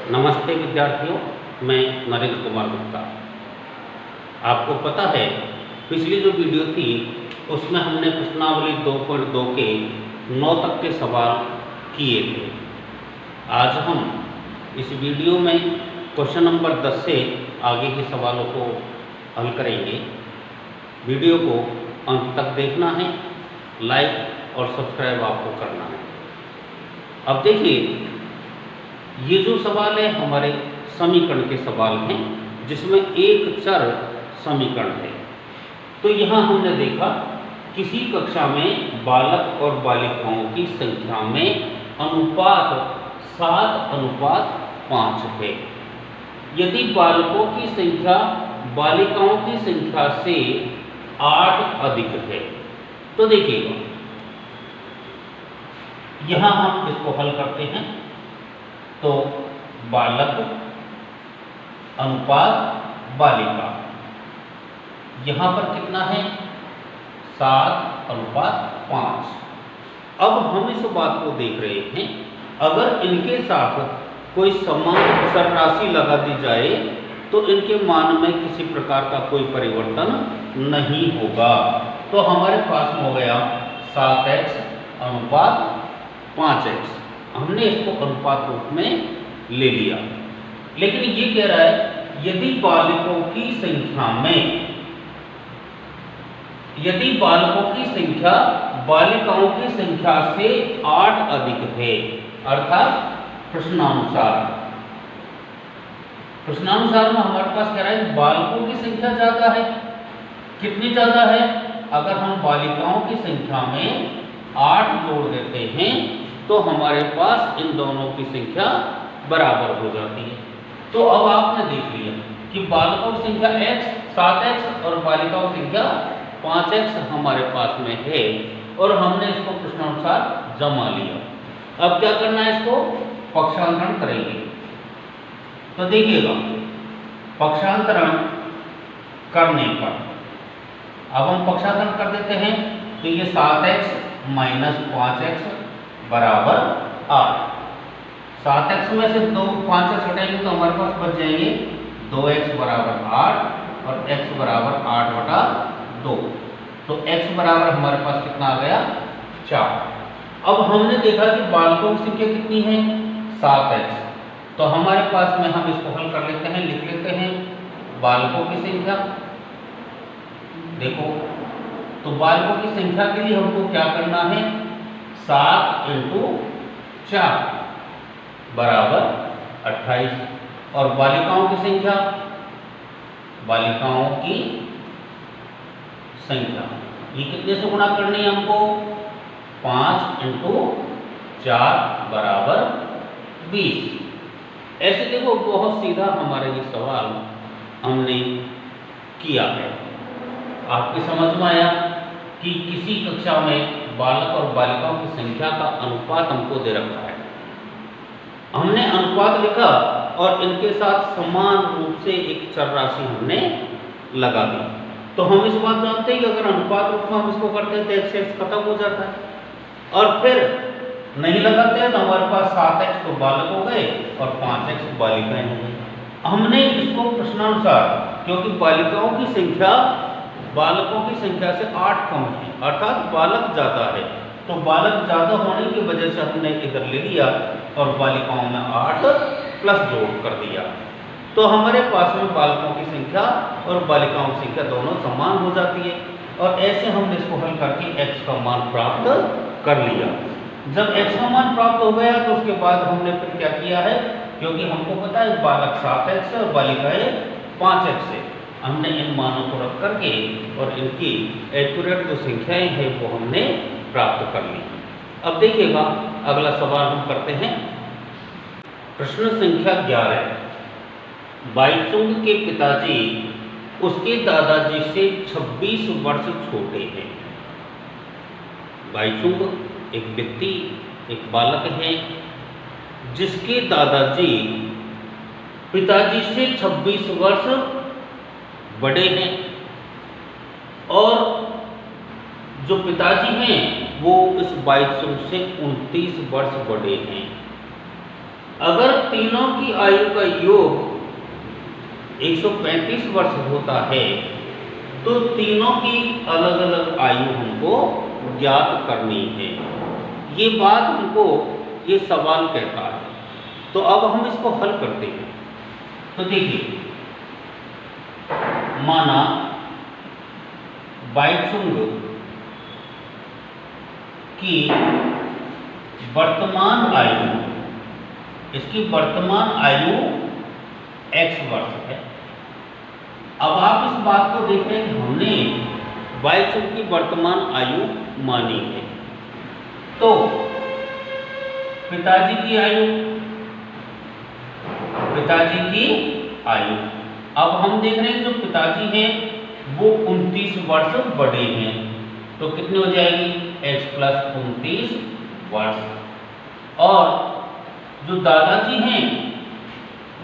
नमस्ते विद्यार्थियों, मैं नरेंद्र कुमार गुप्ता। आपको पता है पिछली जो वीडियो थी उसमें हमने प्रश्नावली 2.2 के 9 तक के सवाल किए थे। आज हम इस वीडियो में क्वेश्चन नंबर 10 से आगे के सवालों को हल करेंगे। वीडियो को अंत तक देखना है, लाइक और सब्सक्राइब आपको करना है। अब देखिए, ये जो सवाल है हमारे समीकरण के सवाल हैं जिसमें एक चर समीकरण है। तो यहाँ हमने देखा किसी कक्षा में बालक और बालिकाओं की संख्या में अनुपात 7:5 है। यदि बालकों की संख्या बालिकाओं की संख्या से 8 अधिक है तो देखिएगा, यहाँ हम इसको हल करते हैं। तो बालक अनुपात बालिका, यहाँ पर कितना है 7:5। अब हम इस बात को देख रहे हैं, अगर इनके साथ कोई समान चर राशि लगा दी जाए तो इनके मान में किसी प्रकार का कोई परिवर्तन नहीं होगा। तो हमारे पास हो गया 7x अनुपात 5x। हमने इसको अनुपात रूप में ले लिया, लेकिन ये कह रहा है यदि बालकों की संख्या बालिकाओं की संख्या से 8 अधिक है, अर्थात प्रश्नानुसार में हमारे पास कह रहा है बालकों की संख्या ज्यादा है। कितनी ज्यादा है? अगर हम बालिकाओं की संख्या में 8 जोड़ देते हैं तो हमारे पास इन दोनों की संख्या बराबर हो जाती है। तो अब आपने देख लिया कि बालकों की संख्या x 7x और बालिकाओं की संख्या 5x हमारे पास में है और हमने इसको प्रश्नानुसार जमा लिया। अब क्या करना है, इसको पक्षांतरण करेंगे। तो देखिएगा, पक्षांतरण करने पर अब हम पक्षांतरण कर देते हैं तो ये 7x माइनस 5x बराबर 8। 7x में से 5x हटाएंगे तो हमारे पास बच जाएंगे 2x बराबर 8 और x बराबर 8/2। तो x बराबर हमारे पास कितना आ गया 4। अब हमने देखा कि बालकों की संख्या कितनी है 7x। तो हमारे पास में हम इसको हल कर लेते हैं, लिख लेते हैं बालकों की संख्या। देखो, तो बालकों की संख्या के लिए हमको क्या करना है, 7 × 4 बराबर 28। और बालिकाओं की संख्या ये कितने से गुणा करनी है हमको, 5 × 4 बराबर 20। ऐसे देखो, बहुत सीधा हमारा ये सवाल हमने किया है। आपकी समझ में आया कि किसी कक्षा में बालक और बालिकाओं की संख्या का अनुपात हमको दे रखा है। हमने अनुपात लिखा और इनके साथ समान रूप से एक चर राशि हमने लगा दी। तो हम इस बात जानते हैं कि अगर अनुपात रूप में हम इसको करते हैं तो x खत्म हो जाता है। और फिर नहीं लगाते हैं तो हमारे पास 7x तो बालक हो गए और 5x बालिकाएं हो गई। हमने इसको प्रश्नानुसार, क्योंकि बालिकाओं की संख्या बालकों की संख्या से 8 कम है, अर्थात बालक ज़्यादा है, तो बालक ज़्यादा होने की वजह से हमने इधर ले लिया और बालिकाओं में 8 प्लस जोड़ कर दिया। तो हमारे पास में बालकों की संख्या और बालिकाओं की संख्या दोनों समान हो जाती है। और ऐसे हमने इसको हल करके x का मान प्राप्त कर लिया। जब x का मान प्राप्त हो गया तो उसके बाद हमने फिर क्या किया है, क्योंकि हमको पता है बालक 7x है और बालिकाएं 5x है, हमने इन मानों को रख करके और इनकी एक्यूरेट जो संख्याएं हैं वो हमने प्राप्त कर ली। अब देखिएगा, अगला सवाल हम करते हैं। प्रश्न संख्या 11। बाईचुंग के पिताजी उसके दादाजी से 26 वर्ष छोटे हैं। बाईचुंग एक व्यक्ति, एक बालक है जिसके दादाजी पिताजी से 26 वर्ष बड़े हैं और जो पिताजी हैं वो इस बाईचुंग से 29 वर्ष बड़े हैं। अगर तीनों की आयु का योग 135 वर्ष होता है तो तीनों की अलग अलग आयु हमको ज्ञात करनी है। ये बात हमको ये सवाल कहता है। तो अब हम इसको हल करते हैं। तो देखिए, माना बाइचुंग की वर्तमान आयु, इसकी वर्तमान आयु x वर्ष है। अब आप इस बात को देख रहे हैं कि हमने बाइचुंग की वर्तमान आयु मानी है। तो पिताजी की आयु, अब हम देख रहे हैं जो पिताजी हैं वो 29 वर्ष बड़े हैं। तो कितनी हो जाएगी? x प्लस 29 वर्ष। और जो दादाजी हैं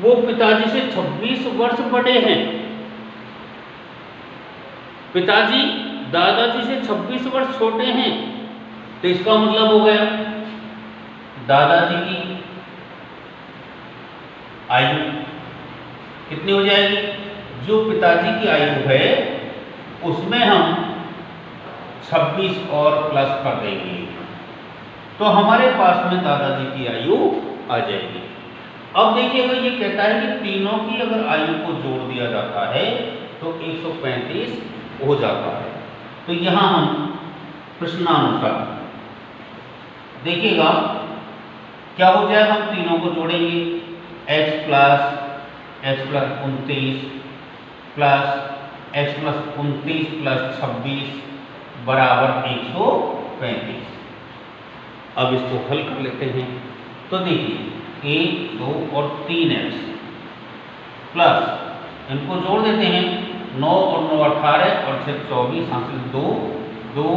वो पिताजी से 26 वर्ष बड़े हैं। पिताजी दादाजी से 26 वर्ष छोटे हैं। तो इसका मतलब हो गया दादाजी की आयु कितनी हो जाएगी? जो पिताजी की आयु है उसमें हम 26 और प्लस कर देंगे तो हमारे पास में दादाजी की आयु आ जाएगी। अब देखिएगा, ये कहता है कि तीनों की अगर आयु को जोड़ दिया जाता है तो 135 हो जाता है। तो यहाँ हम प्रश्नानुसार देखिएगा क्या हो जाएगा। हम तीनों को जोड़ेंगे, x प्लस 29 प्लस 29 प्लस 26 बराबर 135। अब इसको हल कर लेते हैं। तो देखिए 1, 2 और 3x प्लस इनको जोड़ देते हैं, 9 और 9 18 और 6 24, हासिल 2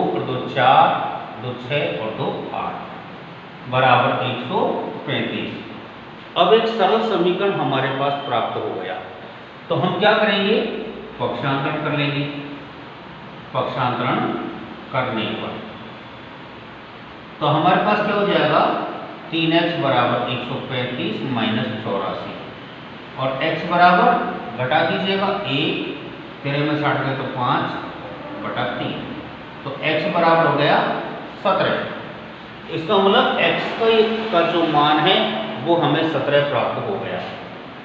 और 2 4, 2 6 और 2 8 बराबर 135। अब एक सरल समीकरण हमारे पास प्राप्त हो गया। तो हम क्या करेंगे? पक्षांतरण कर लेंगे। पक्षांतरण करने पर तो हमारे पास क्या हो जाएगा? 3x बराबर 135 माइनस 84 और x बराबर घटा दीजिएगा 1, 13 में 60 गए तो 5 बटा 3। तो x बराबर हो गया 17। इसका मतलब x का जो मान है वो हमें 17 प्राप्त हो गया।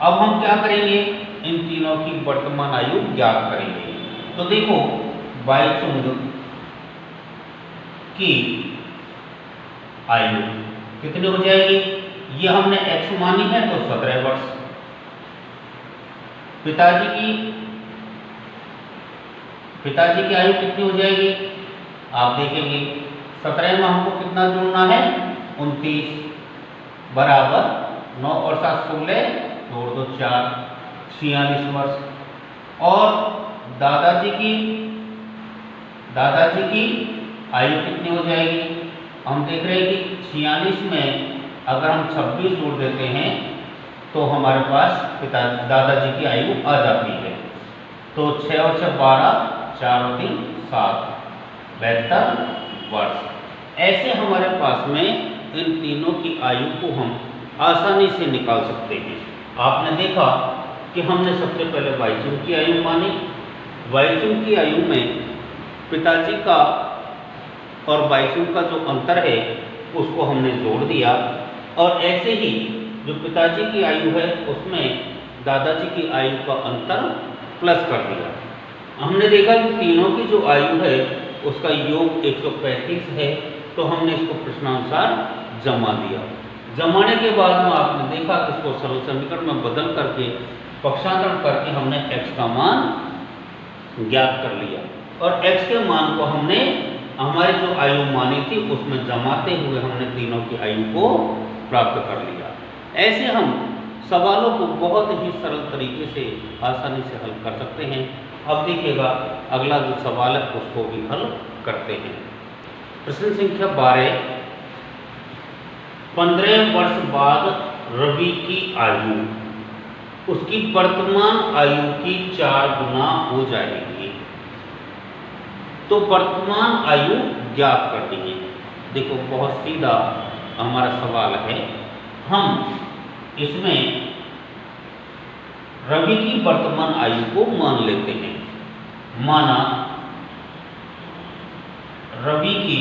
अब हम क्या करेंगे? इन तीनों की वर्तमान आयु ज्ञात करेंगे। तो देखो, बाइचुंग की आयु कितनी हो जाएगी? ये हमने x मानी है तो 17 वर्ष। पिताजी की आयु कितनी हो जाएगी? आप देखेंगे 17 में हमको कितना जोड़ना है? 29 बराबर 9 और 7 16, 2 और 2 4, 46 वर्ष। और दादाजी की आयु कितनी हो जाएगी? हम देख रहे हैं कि 46 में अगर हम 26 जोड़ देते हैं तो हमारे पास दादाजी की आयु आ जाती है। तो 6 और 6 12, 4 और 3 7, 72 वर्ष। ऐसे हमारे पास में इन तीनों की आयु को हम आसानी से निकाल सकते हैं। आपने देखा कि हमने सबसे पहले बाइचुंग की आयु मानी। बाइचुंग की आयु में पिताजी का और बाइचुंग का जो अंतर है उसको हमने जोड़ दिया और ऐसे ही जो पिताजी की आयु है उसमें दादाजी की आयु का अंतर प्लस कर दिया। हमने देखा कि तीनों की जो आयु है उसका योग 135 है। तो हमने इसको प्रश्नानुसार जमा दिया। जमाने के बाद में आपने देखा कि इसको सरल समीकरण में बदल करके पक्षांतरण करके हमने x का मान ज्ञात कर लिया और x के मान को हमने हमारी जो आयु मानी थी उसमें जमाते हुए हमने तीनों की आयु को प्राप्त कर लिया। ऐसे हम सवालों को बहुत ही सरल तरीके से आसानी से हल कर सकते हैं। अब देखिएगा अगला जो सवाल है उसको भी हल करते हैं। प्रश्न संख्या 12, 15 वर्ष बाद रवि की आयु उसकी वर्तमान आयु की 4 गुना हो जाएगी। तो वर्तमान आयु ज्ञात कर देंगे। देखो बहुत सीधा हमारा सवाल है। हम इसमें रवि की वर्तमान आयु को मान लेते हैं। माना रवि की